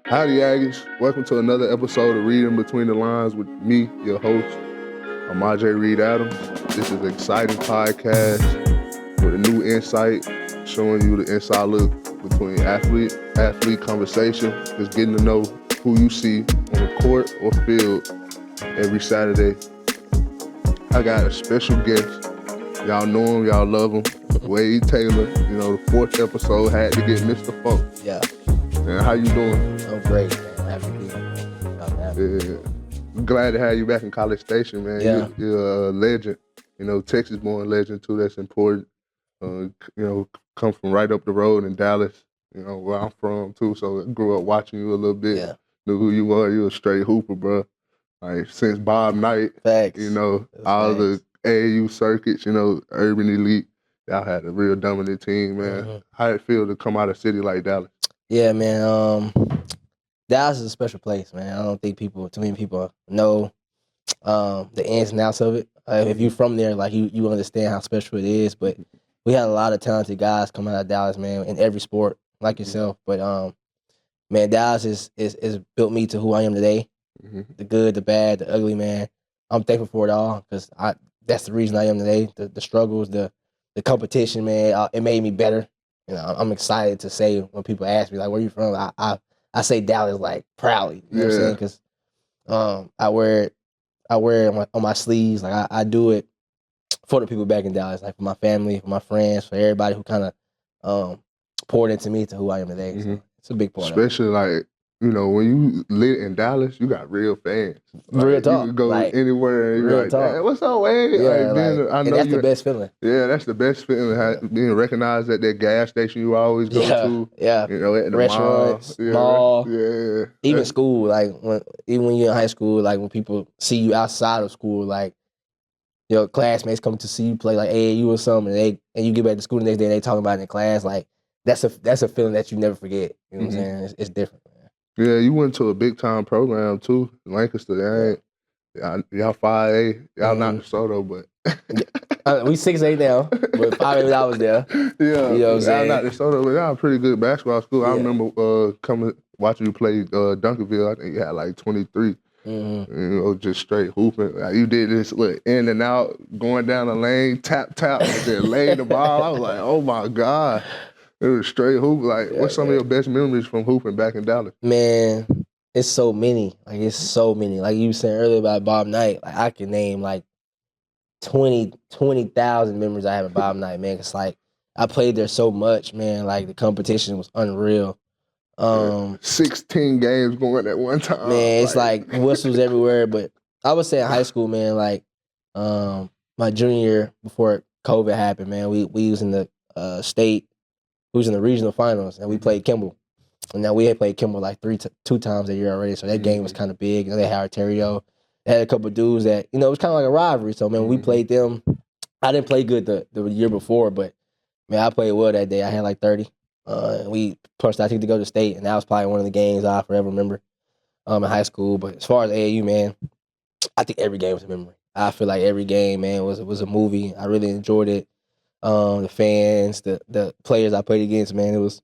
Howdy, Aggies. Welcome to another episode of Reading Between the Lines with me, your host, Amaje Reed Adams. This is an exciting podcast with a new insight, showing you the inside look between athlete conversation, just getting to know who you see on the court or field every Saturday. I got a special guest. Y'all know him, y'all love him. Wade Taylor. You know, the fourth episode had to get Mr. Funk. Yeah. Man, how you doing? I'm great, man. Happy to be here. I'm glad to have you back in College Station, man. Yeah. You're a legend. You know, Texas-born legend, too. That's important. Come from right up the road in Dallas, you know, where I'm from, too. So I grew up watching you a little bit. Yeah. Knew who you were. You a straight hooper, bro. Like, since Bob Knight, Facts. you know, That's all facts. the AAU circuits, you know, Urban Elite, y'all had a real dominant team, man. Mm-hmm. How it feel to come out of a city like Dallas? Yeah, man. Dallas is a special place, man. I don't think too many people know the ins and outs of it. If you're from there, like you understand how special it is. But we had a lot of talented guys come out of Dallas, man, in every sport, like yourself. But man, Dallas is built me to who I am today. Mm-hmm. The good, the bad, the ugly, man. I'm thankful for it all because that's the reason I am today. The struggles, the competition, man. It made me better. You know, I'm excited to say when people ask me like, "Where you from?" I say Dallas like proudly. You know what I'm saying? Because I wear it on my sleeves. Like I do it for the people back in Dallas, like for my family, for my friends, for everybody who kind of poured into me to who I am today. Mm-hmm. So it's a big part. Especially like, you know, when you live in Dallas, you got real fans. Like, real talk. You can go like, anywhere and you're like, hey, what's up, Wade? Yeah, I know that's the best feeling. Yeah, that's the best feeling. Being recognized at that gas station you always go to. Yeah. You know, at the restaurants, mall. Yeah. Even school, like even when you're in high school, like when people see you outside of school, like your classmates come to see you play like AAU or something, and you get back to school the next day and they talking about it in class, like that's a feeling that you never forget. You know what I'm saying? It's different, man. Yeah, you went to a big time program too, Lancaster. Y'all 5A, y'all not DeSoto, but we 6A now, but 5A I was there. Yeah, you know what I'm saying? Y'all not DeSoto, but y'all a pretty good basketball school. Yeah. I remember coming watching you play Dunkerville. I think you had like 23. You know, just straight hooping. Like, you did this in and out, going down the lane, tap, and then laying the ball. I was like, oh my God. It was straight hoop. Like, what's some of your best memories from hooping back in Dallas? Man, it's so many. Like, it's so many. Like you were saying earlier about Bob Knight, like I can name like 20,000 memories I have of Bob Knight, man. It's like I played there so much, man. Like the competition was unreal. 16 games going at one time. Man, it's like whistles everywhere. But I would say in high school, man, like my junior year before COVID happened, man, we was in the state. We was in the regional finals, and we played Kimball. And now we had played Kimball like two times a year already, so that game was kind of big. You know, they had Ontario. They had a couple of dudes that, you know, it was kind of like a rivalry. So, man, when we played them, I didn't play good the year before, but, man, I played well that day. I had like 30. We punched, I think, to go to state, and that was probably one of the games I'll forever remember in high school. But as far as AAU, man, I think every game was a memory. I feel like every game, man, was a movie. I really enjoyed it. The fans, the players I played against, man, it was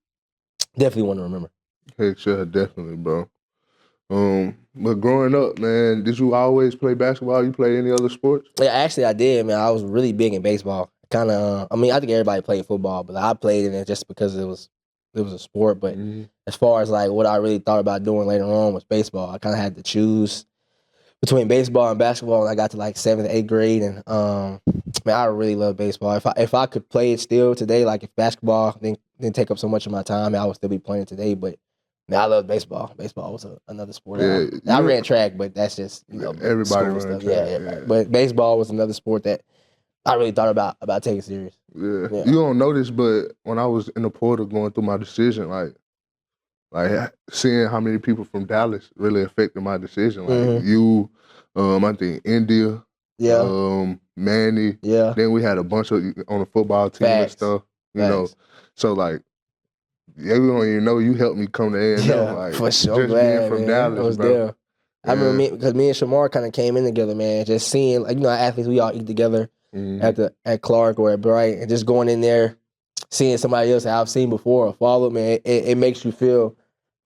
definitely one to remember. Heck sure, definitely, bro. But growing up, man, did you always play basketball? You play any other sports? Yeah, actually I did, man. I was really big in baseball. Kind of, I mean, I think everybody played football, but I played in it just because it was a sport. But as far as like what I really thought about doing later on was baseball. I kind of had to choose between baseball and basketball, and I got to like 7th, 8th grade, and man, I really love baseball. If I could play it still today, like if basketball didn't take up so much of my time, I would still be playing today. But man, I love baseball. Baseball was another sport. Yeah, I ran track, but that's just, you know, everybody runs stuff. track. Yeah. But baseball was another sport that I really thought about taking serious. Yeah. You don't know this, but when I was in the portal going through my decision, like seeing how many people from Dallas really affected my decision. Like you, I think India, Manny. Yeah. Then we had a bunch of on the football team and stuff. You know, so like everyone you know, you helped me come to A&M. Yeah, like, for sure. Just Glad, being from man. Dallas, I was bro. there. I remember because me and Shamar kind of came in together, man. Just seeing, like, you know, athletes, we all eat together at Clark or at Bright, and just going in there, seeing somebody else that I've seen before or followed, man, it makes you feel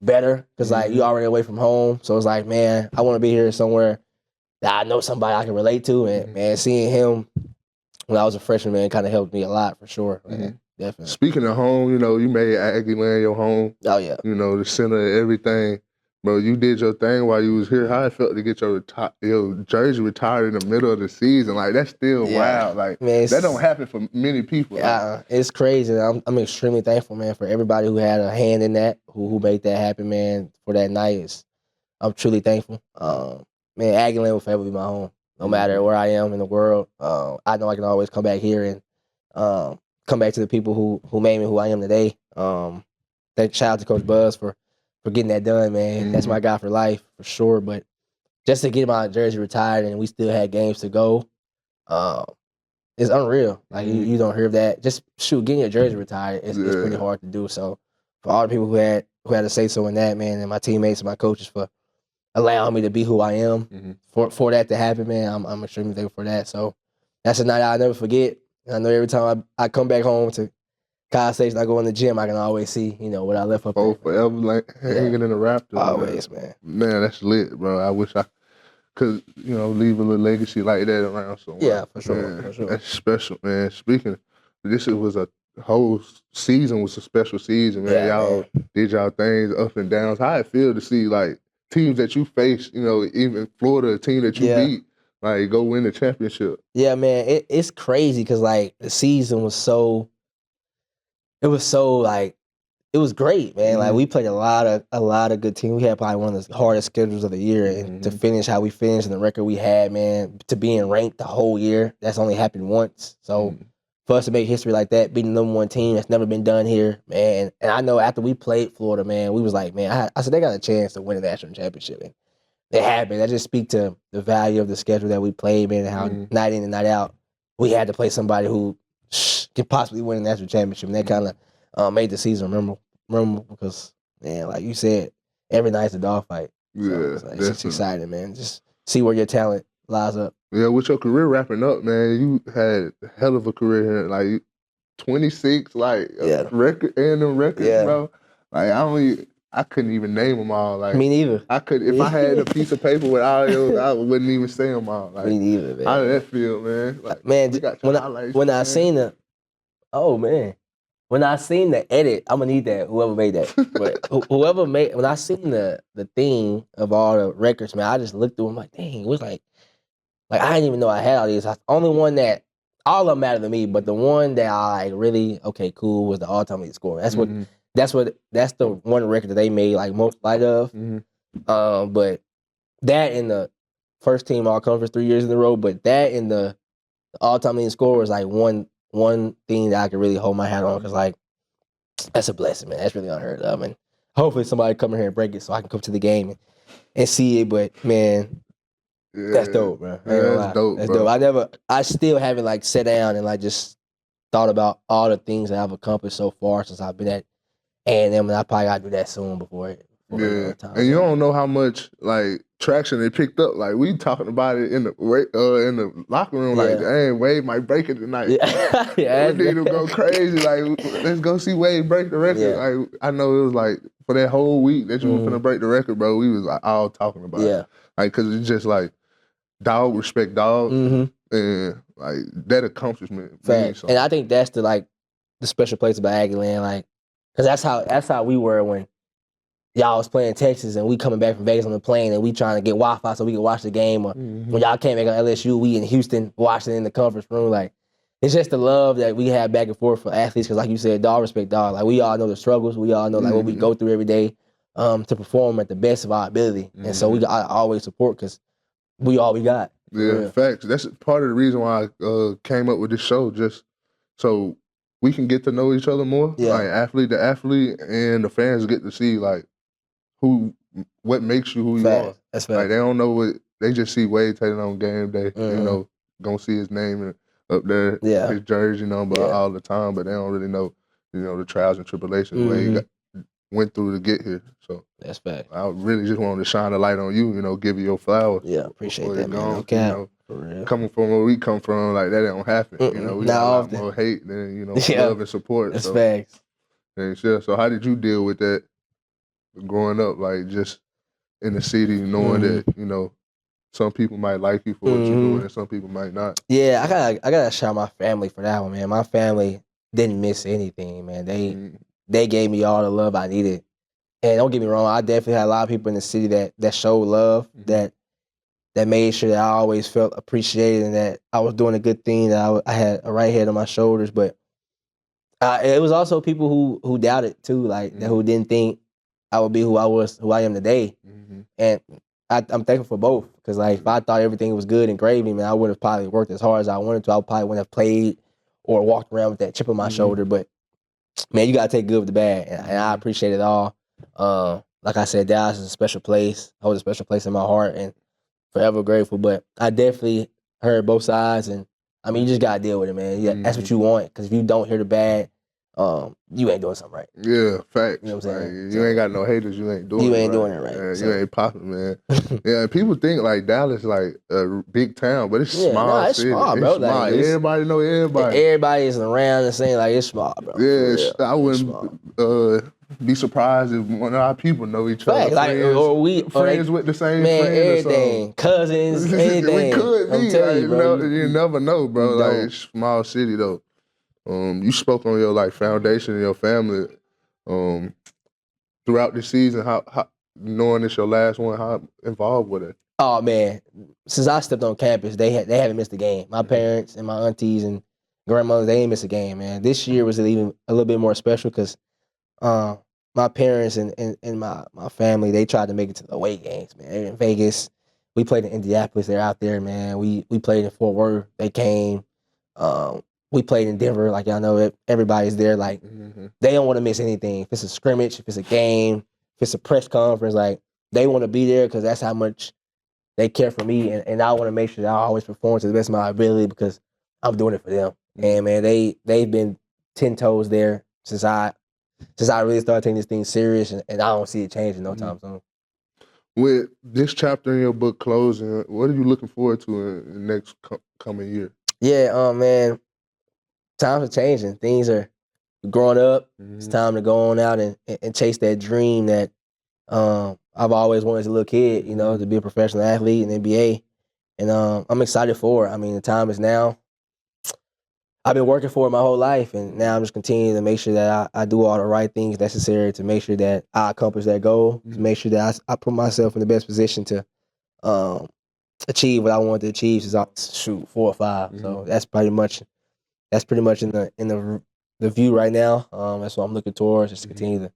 better because like you already away from home. So it's like, man, I want to be here somewhere that I know somebody I can relate to, and man, seeing him when I was a freshman, man, kind of helped me a lot for sure, man. Definitely. Speaking of home, you made Aggieland your home. Oh yeah. The center of everything. Bro, you did your thing while you was here. How it felt to get your jersey retired in the middle of the season? Like, that's still wild. Like, man, that don't happen for many people. Yeah, it's crazy. I'm extremely thankful, man, for everybody who had a hand in that, who made that happen, man, for that night. I'm truly thankful. Man, Aggieland will forever be my home, no matter where I am in the world. I know I can always come back here and come back to the people who made me who I am today. Shout out to Coach Buzz for getting that done, man. That's my guy for life, for sure. But just to get my jersey retired and we still had games to go, it's unreal. Like, you don't hear of that. Just, getting your jersey retired, it's pretty hard to do. So for all the people who had to say so in that, man, and my teammates and my coaches for allowing me to be who I am, for that to happen, man, I'm extremely thankful for that. So that's a night I'll never forget. And I know every time I come back home to College Station, I go in the gym, I can always see, what I left up there. Forever, like, hanging in the rafters. Always, man. Man, that's lit, bro. I wish I could, leave a little legacy like that around somewhere. Yeah, for sure, man, for sure. That's special, man. Speaking, this was a whole season was a special season, man. Y'all did y'all things, up and downs. How it feel to see, like, teams that you faced, even Florida, a team that you beat, like, go win the championship. Yeah, man, it's crazy because, like, the season was it was great, man. Like, we played a lot of good teams. We had probably one of the hardest schedules of the year, and to finish how we finished and the record we had, man, to being ranked the whole year, that's only happened once. So for us to make history like that, beating the #1 team, that's never been done here, man. And I know after we played Florida, man, we was like, man, I said they got a chance to win a national championship, and it happened. That just speak to the value of the schedule that we played, man, and how night in and night out we had to play somebody who could possibly win a national championship, and that kind of made the season memorable because, man, like you said, every night's a dogfight. So it's just exciting, man. Just see where your talent lies up. Yeah, with your career wrapping up, man, you had a hell of a career here. Like, 26, like, record and them records, bro. Like, I couldn't even name them all. Like, me neither. I could, if I had a piece of paper with all those, I wouldn't even say them all. Like, me neither, man. How did that feel, man? Like, man, when I seen the, when I seen the edit, I'm gonna need that. Whoever made that, but when I seen the thing of all the records, man, I just looked through them like, dang, it was like I didn't even know I had all these. The only one that all of them matter to me, but the one that I like really cool was the all-time leading scorer. That's that's the one record that they made like most light of. But that in the first team all conference 3 years in a row, but that in the all-time leading scorer was like one thing that I could really hold my hat on because, like, that's a blessing, man. That's really unheard of, and hopefully somebody come in here and break it so I can come to the game and see it. But man, that's dope, bro. That's dope. That's dope. I still haven't like sat down and like just thought about all the things that I've accomplished so far since I've been at A&M, and I probably gotta do that soon before time. And you don't know how much like traction it picked up. Like, we talking about it in the locker room. Like, dang, Wade might break it tonight. We need to go crazy. Like, let's go see Wade break the record. Like, I know it was like for that whole week that you were gonna break the record, bro. We was like all talking about it. Like, cause it's just like dog respect dog, and like that accomplishment. And I think that's the special place about Aggieland, like, cause that's how we were when y'all was playing Texas and we coming back from Vegas on the plane and we trying to get Wi-Fi so we can watch the game. Or when y'all came back on LSU, we in Houston watching in the conference room. Like, it's just the love that we have back and forth for athletes. Because like you said, dog respect dog. Like, we all know the struggles. We all know like what we go through every day to perform at the best of our ability. And so I always support because we all we got. Yeah, facts. That's part of the reason why I came up with this show, just so we can get to know each other more. Like, athlete to athlete, and the fans get to see like what makes you who you are. That's like, they don't know they just see Wade Taylor on game day, gonna see his name up there, his jersey number all the time, but they don't really know, the trials and tribulations Wade went through to get here. So that's fact. I really just wanted to shine a light on you, give you your flowers. Yeah, appreciate that, man. Okay. For real. Coming from where we come from, like, that don't happen. We got a lot more hate than, love and support. That's facts. And so how did you deal with that? growing up, like just in the city, knowing that some people might like you for what you're doing and some people might not. Yeah, I gotta shout my family for that one, man. My family didn't miss anything, man. They gave me all the love I needed. And don't get me wrong, I definitely had a lot of people in the city that showed love, that made sure that I always felt appreciated and that I was doing a good thing, that I had a right head on my shoulders. But it was also people who doubted too, like who didn't think I would be who I am today. And I'm thankful for both, because like if I thought everything was good and gravy, man, I would have probably worked as hard as I wanted to. I probably wouldn't have played or walked around with that chip on my shoulder. But man, you gotta take good with the bad, and I appreciate it all. Like I said, Dallas is a special place. Holds a special place in my heart, and forever grateful. But I definitely heard both sides, and I mean, you just gotta deal with it, man. Yeah, that's what you want, because if you don't hear the bad, you ain't doing something right. Yeah, facts. You know what I'm saying? Like, you ain't got no haters. You ain't doing it right. right. You ain't popping, man. Yeah, people think like Dallas like a big town, but it's small it's city. Small, bro. It's small. Like, everybody know everybody. Everybody is around the same. Like, it's small, bro. Yeah, I wouldn't be surprised if one of our people know each other. Fact, like, or we friends with the same man, friend everything, cousins, anything. We could be. I'm telling you, bro. You never know, bro. Like, it's small city though. You spoke on your like foundation and your family. Throughout the season, how knowing it's your last one, how involved with it? Oh man, since I stepped on campus, they haven't missed a game. My parents and my aunties and grandmothers, they ain't missed a game, man. This year was even a little bit more special because my parents and my family, they tried to make it to the away games, man. They're in Vegas. We played in Indianapolis. They're out there, man. We played in Fort Worth. They came. We played in Denver. Like, y'all know, everybody's there. Like, they don't want to miss anything. If it's a scrimmage, if it's a game, if it's a press conference, like, they want to be there because that's how much they care for me. And I want to make sure that I always perform to the best of my ability because I'm doing it for them. And, man, they've been 10 toes there since I really started taking this thing serious, and I don't see it changing no time soon. With this chapter in your book closing, what are you looking forward to in the next coming year? Yeah, man, times are changing. Things are growing up. It's time to go on out and chase that dream that I've always wanted as a little kid, you know, to be a professional athlete in the NBA. And I'm excited for it. I mean, the time is now. I've been working for it my whole life, and now I'm just continuing to make sure that I do all the right things necessary to make sure that I accomplish that goal, to make sure that I put myself in the best position to achieve what I wanted to achieve since I was 4 or 5. So that's pretty much in the view right now. That's what I'm looking towards, just to continue to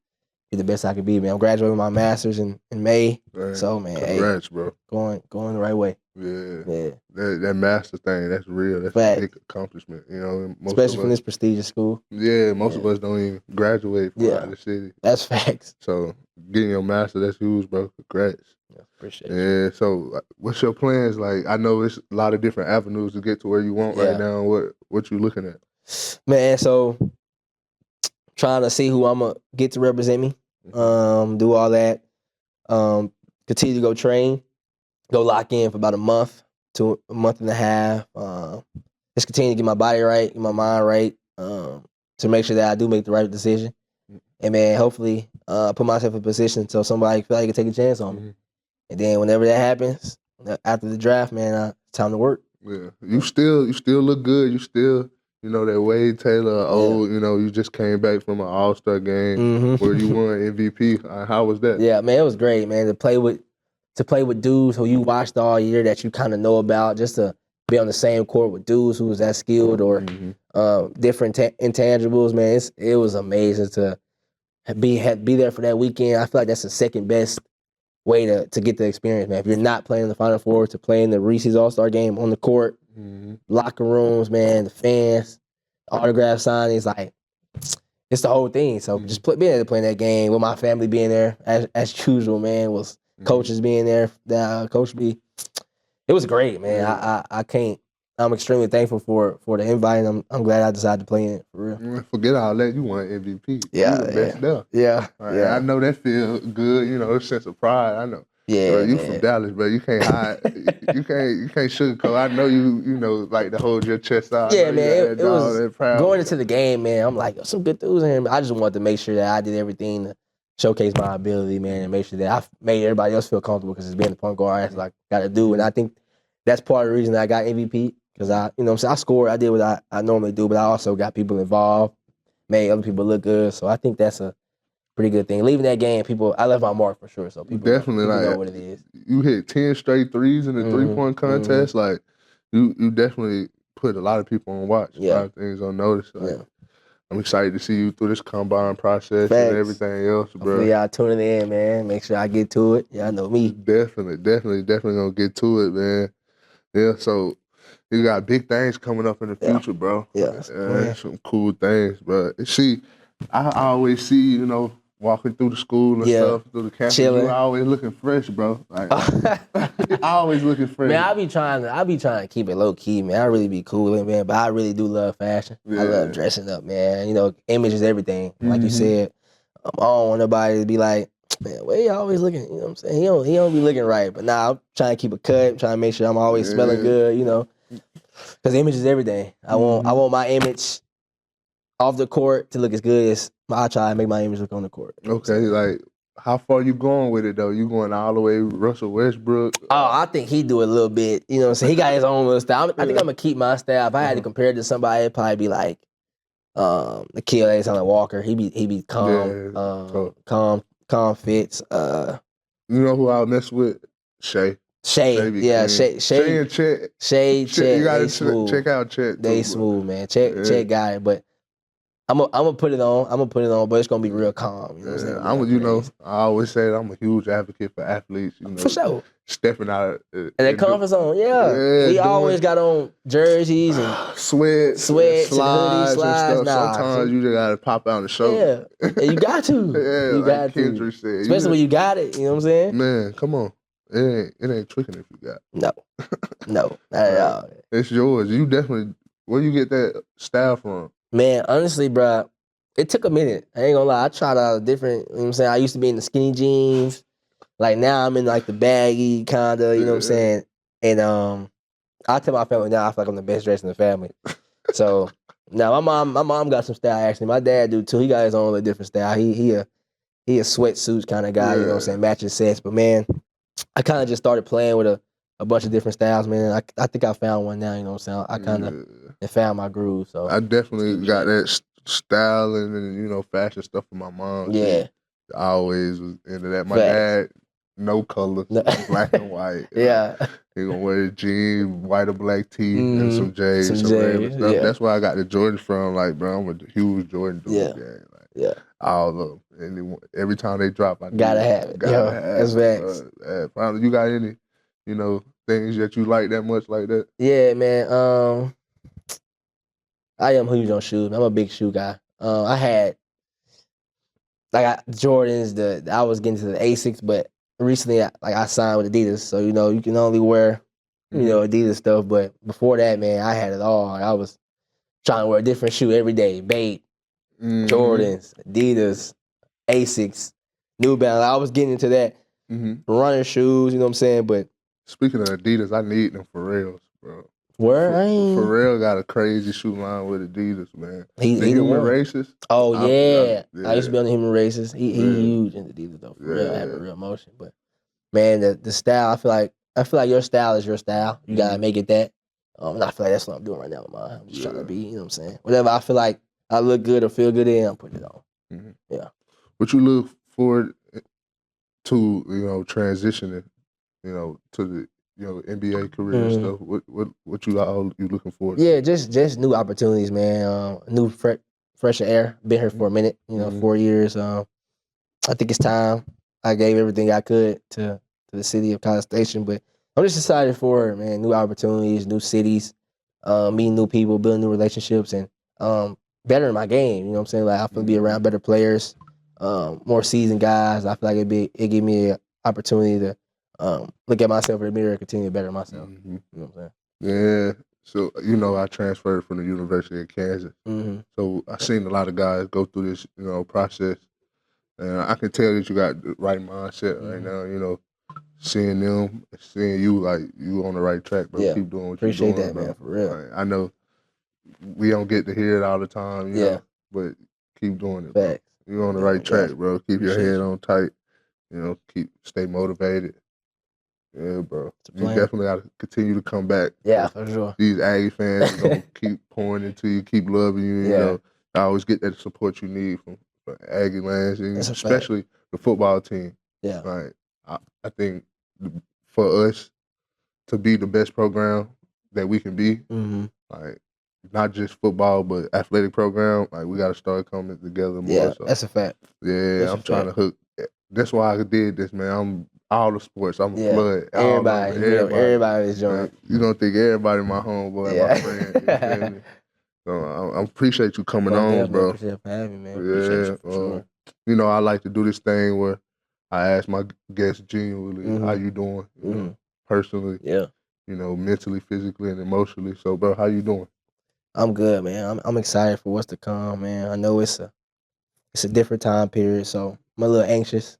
be the best I can be, man. I'm graduating my master's in May. Man, so, man, congrats, bro. Going the right way. Yeah. That master thing, that's real. That's a big accomplishment, you know. Especially from this prestigious school. Yeah, most of us don't even graduate from out of the city. That's facts. So getting your master, that's huge, bro. Congrats. Yeah, appreciate it. Yeah, so what's your plans? Like, I know it's a lot of different avenues to get to where you want right now. What you looking at? Man, so trying to see who I'm going to get to represent me. Do all that. Continue to go train. Go lock in for about a month to a month and a half. Just continue to get my body right, get my mind right, to make sure that I do make the right decision. And, man, hopefully put myself in a position so somebody feel like can take a chance on me. And then whenever that happens, after the draft, man, it's time to work. Yeah. You still look good. You still, you know, that Wade Taylor, you know, you just came back from an All-Star game where you won MVP. How was that? Yeah, man, it was great, man, to play with dudes who you watched all year that you kind of know about, just to be on the same court with dudes who was that skilled or different intangibles, man. It was amazing to be there for that weekend. I feel like that's the second best way to get the experience, man. If you're not playing the Final Four, to play in the Reese's All-Star game on the court, locker rooms, man, the fans, autograph signings, like, it's the whole thing. So just being able to play in that game with my family being there as usual, man, was coaches being there, Coach B. It was great, man. I'm extremely thankful for the invite, and I'm glad I decided to play in it, for real. Forget all that. You won MVP. Yeah. You the best there. Yeah. I know that feel good, you know, a sense of pride. I know. Yeah, you from Dallas, bro. You can't hide. you can't sugarcoat. I know you know, like to hold your chest out. Yeah, man. It was proud, going into the game, man. I'm like, some good dudes in here. I just wanted to make sure that I did everything showcase my ability, man, and make sure that I made everybody else feel comfortable because it's being the point guard. That's what I got to do, and I think that's part of the reason that I got MVP because I scored, I did what I normally do, but I also got people involved, made other people look good. So I think that's a pretty good thing. Leaving that game, I left my mark for sure. So people definitely know what it is. You hit 10 straight threes in the 3-point contest. Like you definitely put a lot of people on watch. A lot of things on notice. Like, I'm excited to see you through this combine process and everything else, bro. Hopefully y'all tuning in, man. Make sure I get to it. Y'all know me. Definitely gonna get to it, man. Yeah, so you got big things coming up in the future, bro. Yeah, some cool things, bro. See, I always see you, walking through the school and stuff, through the campus. You always looking fresh, bro. Like, always looking fresh. Man, I be trying to keep it low key, man. I really be cool, man. But I really do love fashion. I love dressing up, man. Image is everything. Like you said, I don't want nobody to be like, man, where you always looking? You know what I'm saying? He don't be looking right. But nah, I'm trying to keep a cut. I'm trying to make sure I'm always smelling good. Because image is everything. I want my image off the court to look as good as I try to make my image look on the court. Okay, like how far you going with it though? You going all the way Russell Westbrook? Oh, I think he do it a little bit. You know what I'm saying? He got his own little style. I think I'm gonna keep my style. If I had to compare it to somebody, it'd probably be like the kid Alexander Walker. He be calm, calm fits. You know who I'll mess with? Shay. Shay and Chet. Shay, you gotta check out Chet. They smooth, man. Chet got it, but I'm gonna put it on. But it's gonna be real calm. You know what I'm saying? I always say that I'm a huge advocate for athletes. For sure. Stepping out and that comfort zone, we always got on jerseys and sweats and slides and stuff. Sometimes you just gotta pop out and show. Yeah, and you got to. You like got Kendrick to. Said, especially when you got it. You know what I'm saying? Man, come on. It ain't tricking if you got it. No, not at all. It's yours. You definitely. Where you get that style from? Man, honestly, bro, it took a minute. I ain't gonna lie. I tried out a different. You know what I'm saying? I used to be in the skinny jeans. Like now I'm in like the baggy kind of. You know what I'm saying? And I tell my family now I feel like I'm the best dressed in the family. So now my mom got some style actually. My dad do too. He got his own little different style. He a sweatsuits kind of guy. You know what I'm saying? Matching sets. But man, I kind of just started playing with a bunch of different styles, man. I think I found one now, you know what I'm saying? I kind of found my groove. So I definitely got that style and fashion stuff from my mom. Yeah. I always was into that. My dad, no colors, black and white. Yeah. He gonna wear jeans, white or black tee, and some J's, some random stuff. Yeah. That's where I got the Jordans from. Like, bro, I'm a huge Jordan dude. All of them. And every time they drop, I gotta have it. That's facts. You got any, things that you like that much like that? Yeah, man. I am huge on shoes. I'm a big shoe guy. I had Jordans. I was getting to the Asics, but recently, I signed with Adidas, so you can only wear Adidas stuff. But before that, man, I had it all. I was trying to wear a different shoe every day. Babe, Jordans, Adidas, Asics, New Balance. I was getting into that running shoes. You know what I'm saying? But speaking of Adidas, I need them for reals, bro. Pharrell got a crazy shoe line with Adidas, man. He's the human racist. Oh yeah. I used to be on the human races. He huge in Adidas though. For real, I have a real motion. But man, the style. I feel like your style is your style. You gotta make it that. And I feel like that's what I'm doing right now with mine. I'm just trying to be. You know what I'm saying? Whatever I feel like I look good or feel good in, I'm putting it on. Yeah. What you look forward to? Transitioning. To the NBA career and stuff. What you looking forward to? Yeah, just new opportunities, man. New fresh air. Been here for a minute, 4 years. I think it's time. I gave everything I could to the city of College Station, but I'm just excited for it, man. New opportunities, new cities, meeting new people, building new relationships, and bettering my game. You know what I'm saying? Like I feel be around better players, more seasoned guys. I feel like it give me an opportunity to look at myself in the mirror and continue to better myself. You know what I'm saying? Yeah. So, I transferred from the University of Kansas. So I seen a lot of guys go through this, process. And I can tell that you got the right mindset right now, seeing them, seeing you, like, you on the right track, bro. Keep doing what you're doing. Appreciate that, man, for real. Like, I know we don't get to hear it all the time, but keep doing it, Facts. You're on the right track, bro. Keep your Appreciate head you. on tight. Stay motivated. Yeah, bro. It's a You plan. definitely got to continue to come back. Yeah, for sure. These Aggie fans are gonna keep pouring into you, keep loving you. You Yeah. know, I always get that support you need from Aggieland, and That's a fact. especially the football team. Yeah. Like I think for us to be the best program that we can be, Mm-hmm. like not just football but athletic program, like we got to start coming together more. Yeah, So that's a fact. yeah, That's a I'm trying to fact. hook. That's why I did this, man. I'm all the sports. I'm a Yeah. flood. All over Everybody is Man, joining. you don't think everybody my homeboy, and my friend. You feel me? So I appreciate you coming Most on, definitely. bro. Appreciate you for having me, man. Appreciate you for sure. You know, I like to do this thing where I ask my guests genuinely, how you doing? You know, personally. Yeah. You know, mentally, physically, and emotionally. So, bro, how you doing? I'm good, man. I'm excited for what's to come, man. I know it's a different time period, so I'm a little anxious,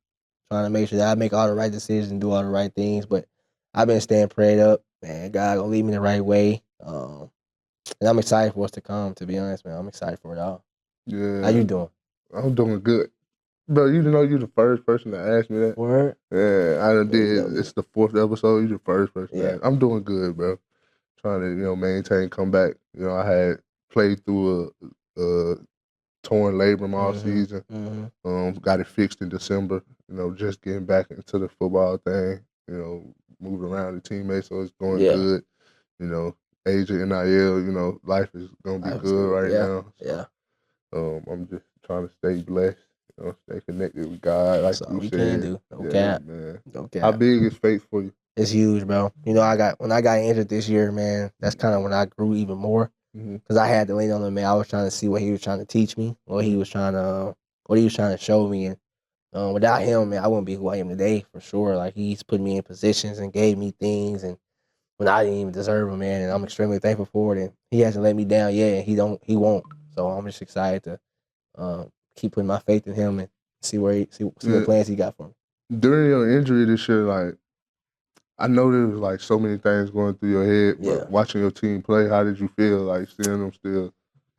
trying to make sure that I make all the right decisions and do all the right things. But I've been staying prayed up, man. God gonna lead me the right way. And I'm excited for what's to come. To be honest, man, I'm excited for it all. Yeah. How you doing? I'm doing good. Bro, you know you're the first person to ask me that. Word? Yeah, I done did. Yeah. It's the 4th episode. You're the first person to Yeah. ask. I'm doing good, bro. Trying to, maintain, come back. I had played through a torn labrum all season. Got it fixed in December. Just getting back into the football thing. Moving around the teammates, so it's going good. Age of NIL. Life is gonna be good right now. So, I'm just trying to stay blessed. Stay connected with God, like That's all you we said. can do. No cap. Man. No cap. How big is faith for you? It's huge, bro. When I got injured this year, man, that's kind of when I grew even more. Because I had to lean on him, man. I was trying to see what he was trying to teach me, what he was trying to show me, and without him, man, I wouldn't be who I am today for sure. Like he's put me in positions and gave me things, and when I didn't even deserve them, man. And I'm extremely thankful for it. And he hasn't let me down yet, and he won't. So I'm just excited to keep putting my faith in him and see what plans he got for me. During your injury this year, like I know there was like so many things going through your head, but watching your team play, how did you feel like seeing them still?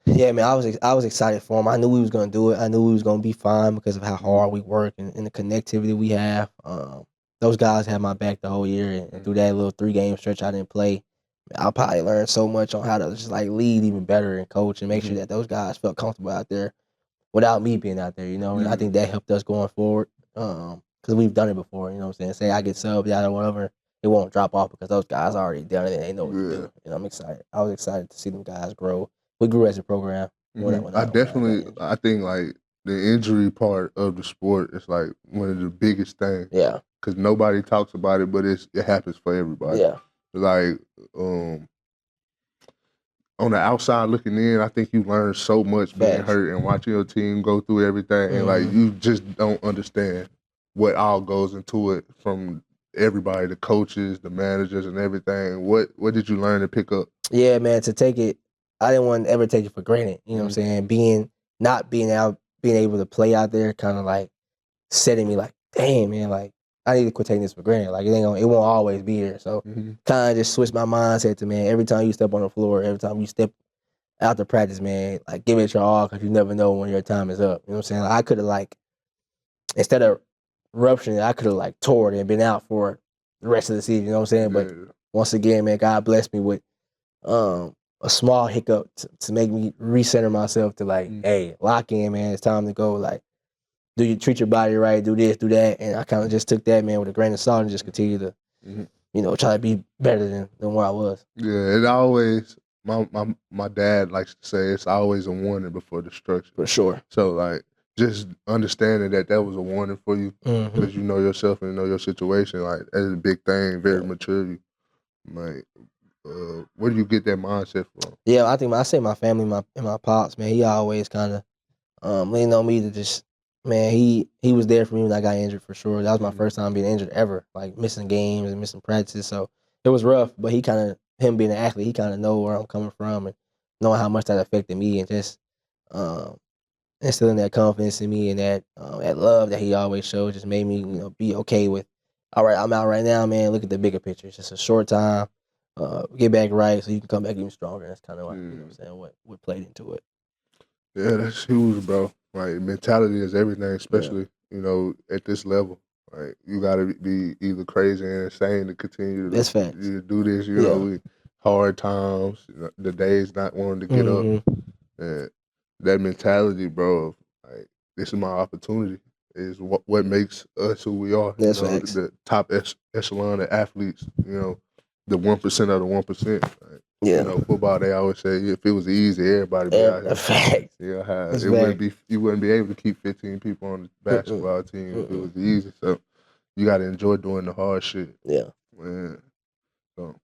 Yeah, man, I was excited for him. I knew we was gonna do it. I knew we was gonna be fine because of how hard we work and the connectivity we have. Those guys had my back the whole year, and through that little 3-game stretch I didn't play, I'll probably learn so much on how to just like lead even better and coach and make sure that those guys felt comfortable out there without me being out there. And I think that helped us going forward because we've done it before. You know what I'm saying? Say I get subbed out or whatever, it won't drop off because those guys already done it and they know what to do. And I'm excited. I was excited to see them guys grow. We grew as a program. I think like the injury part of the sport is like one of the biggest things. Yeah. Because nobody talks about it, but it happens for everybody. Yeah. Like on the outside looking in, I think you learn so much being hurt and watching your team go through everything, and like you just don't understand what all goes into it from everybody, the coaches, the managers, and everything. What did you learn to pick up? Yeah, man, to take it, I didn't want to ever take it for granted. You know what I'm saying? Not being able to play out there, kind of like setting me like, damn, man, like I need to quit taking this for granted. Like it won't always be here. So kind of just switched my mindset to, man, every time you step on the floor, every time you step out to practice, man, like give it your all because you never know when your time is up. You know what I'm saying? Like, I could have like, instead of rupturing it, I could have like tore it and been out for the rest of the season. You know what I'm saying? But once again, man, God blessed me with a small hiccup to make me recenter myself to like, hey, lock in, man. It's time to go. Like, treat your body right, do this, do that. And I kind of just took that, man, with a grain of salt and just continue to, try to be better than where I was. Yeah, it always, my dad likes to say it's always a warning before destruction. For sure. So, like, just understanding that was a warning for you because you know yourself and know your situation, like, that's a big thing, very mature. Like, where do you get that mindset from? Yeah, I think I say my family and my pops, man, he always kind of leaned on me to just, man, he was there for me when I got injured for sure. That was my first time being injured ever, like missing games and missing practices. So it was rough, but him being an athlete, he kind of know where I'm coming from and knowing how much that affected me and just instilling that confidence in me and that love that he always showed just made me, be okay with, all right, I'm out right now, man. Look at the bigger picture. It's just a short time. Get back right so you can come back even stronger. That's kind of what, what played into it. Yeah, that's huge, bro. Like mentality is everything, especially you know at this level. Like you got to be either crazy and insane to continue That's to, facts. do this. You Yeah. know, hard times, you know, the days not wanting to get up, Mhm. and that mentality, bro. Of, like this is my opportunity. Is what makes us who we are. That's you know, facts. the top echelon of athletes. You know, the 1% of the 1%. Right? Yeah. You know, football. They always say if it was easy, everybody be out here. Facts. Yeah, That's it wouldn't facts. be you wouldn't be able to keep 15 people on the basketball team if it was easy. So you got to enjoy doing the hard shit. Yeah. Man. So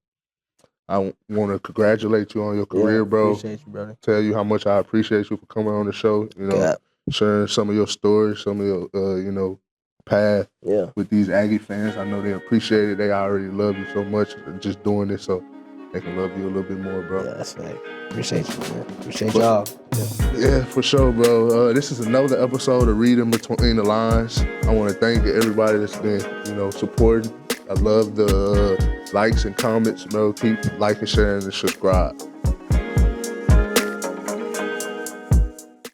I want to congratulate you on your career, bro. Appreciate you, brother. Tell you how much I appreciate you for coming on the show. You know, sharing some of your stories, some of your you know, path with these Aggie fans. I know they appreciate it. They already love you so much. Just doing this so they can love you a little bit more, bro. Yeah, that's right. Appreciate you, man. Appreciate y'all. Yeah, for sure, bro. This is another episode of Reading Between the Lines. I want to thank everybody that's been, you know, supporting. I love the likes and comments, bro. Keep liking, sharing, and subscribe.